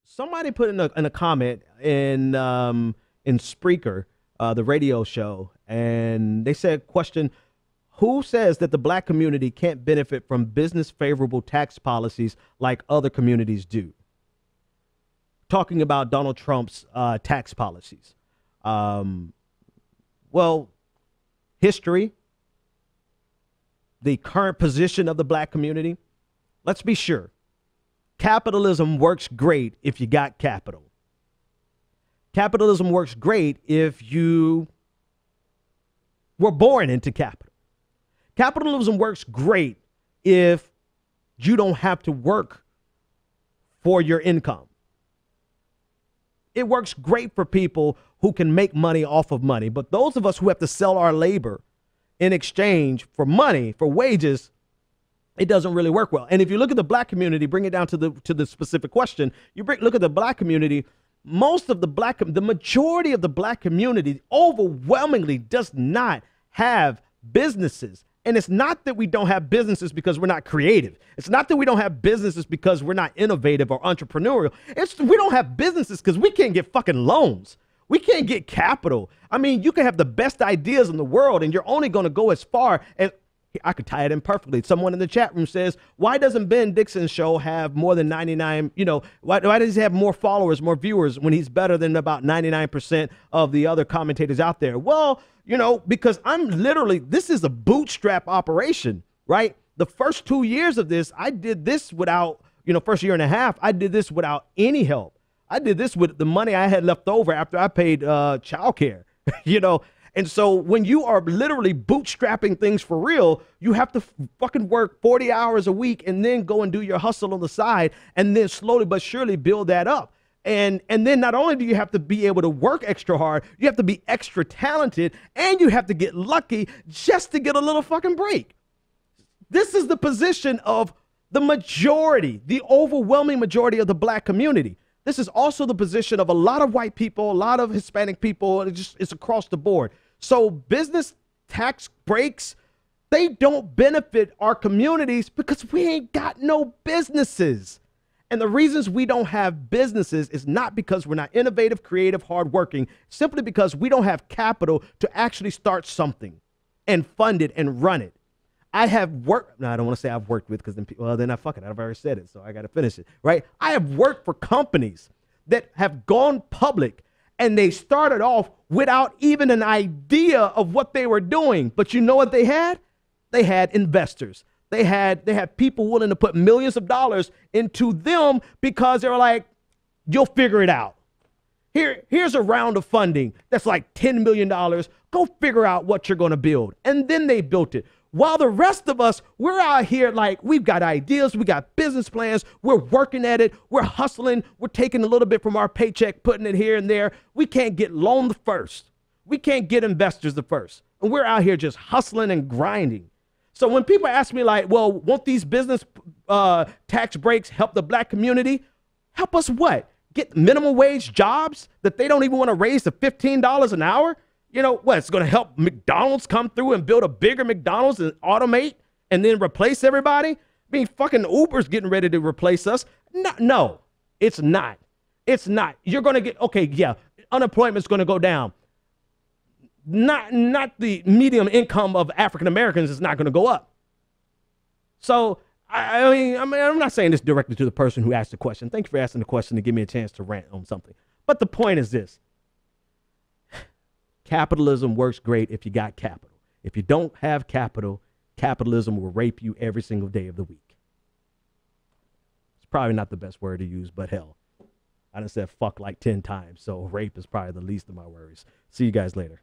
somebody put in a comment in Spreaker, the radio show, and they said, question, who says that the black community can't benefit from business favorable tax policies like other communities do? Talking about Donald Trump's tax policies. Well, history, the current position of the black community. Let's be sure. Capitalism works great if you got capital. Capitalism works great if you were born into capital. Capitalism works great if you don't have to work for your income. It works great for people who can make money off of money. But those of us who have to sell our labor in exchange for money, for wages, it doesn't really work well. And if you look at the black community, bring it down to the specific question, look at the black community, the majority of the black community overwhelmingly does not have businesses. And it's not that we don't have businesses because we're not creative. It's not that we don't have businesses because we're not innovative or entrepreneurial. We don't have businesses because we can't get fucking loans. We can't get capital. I mean, you can have the best ideas in the world and you're only going to go as far as, I could tie it in perfectly. Someone in the chat room says, why doesn't Ben Dixon Show have more than 99, why does he have more followers, more viewers when he's better than about 99% of the other commentators out there? Well, because this is a bootstrap operation, right? The first 2 years of this, I did this without, first year and a half, I did this without any help. I did this with the money I had left over after I paid childcare, And so when you are literally bootstrapping things for real, you have to fucking work 40 hours a week and then go and do your hustle on the side and then slowly but surely build that up. And then not only do you have to be able to work extra hard, you have to be extra talented and you have to get lucky just to get a little fucking break. This is the position of the majority, the overwhelming majority of the black community. This is also the position of a lot of white people, a lot of Hispanic people. It's across the board. So business tax breaks, they don't benefit our communities because we ain't got no businesses. And the reasons we don't have businesses is not because we're not innovative, creative, hardworking, simply because we don't have capital to actually start something and fund it and run it. I have worked, no, I don't want to say I've worked with because then I've already said it, so I got to finish it, right? I have worked for companies that have gone public and they started off without even an idea of what they were doing. But you know what they had? They had investors. They had people willing to put millions of dollars into them because they were like, you'll figure it out. Here's a round of funding that's like $10 million. Go figure out what you're going to build. And then they built it. While the rest of us, we're out here like we've got ideas, we got business plans, we're working at it, we're hustling, we're taking a little bit from our paycheck, putting it here and there. We can't get loaned the first. We can't get investors the first. And we're out here just hustling and grinding. So when people ask me like, well, won't these business tax breaks help the black community? Help us what? Get minimum wage jobs that they don't even want to raise to $15 an hour? What, it's going to help McDonald's come through and build a bigger McDonald's and automate and then replace everybody? I mean, fucking Uber's getting ready to replace us. No, it's not. It's not. You're going to get, okay, yeah, unemployment's going to go down. Not the medium income of African Americans is not going to go up. So, I mean, I'm not saying this directly to the person who asked the question. Thank you for asking the question to give me a chance to rant on something. But the point is this. Capitalism works great if you got capital. If you don't have capital, capitalism will rape you every single day of the week. It's probably not the best word to use, but hell, I done said fuck like 10 times, so rape is probably the least of my worries. See you guys later.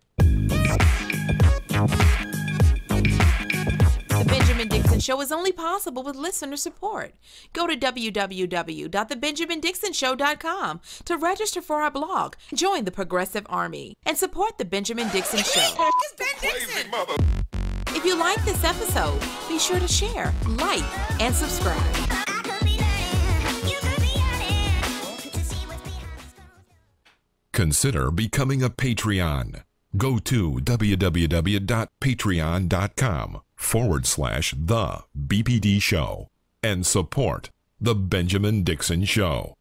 The Benjamin Dixon Show is only possible with listener support. Go to www.thebenjamindixonshow.com to register for our blog, join the Progressive Army, and support The Benjamin Dixon Show. It's Ben Dixon! If you like this episode, be sure to share, like, and subscribe. Consider becoming a Patreon. Go to www.patreon.com/The BPD Show and support The Benjamin Dixon Show.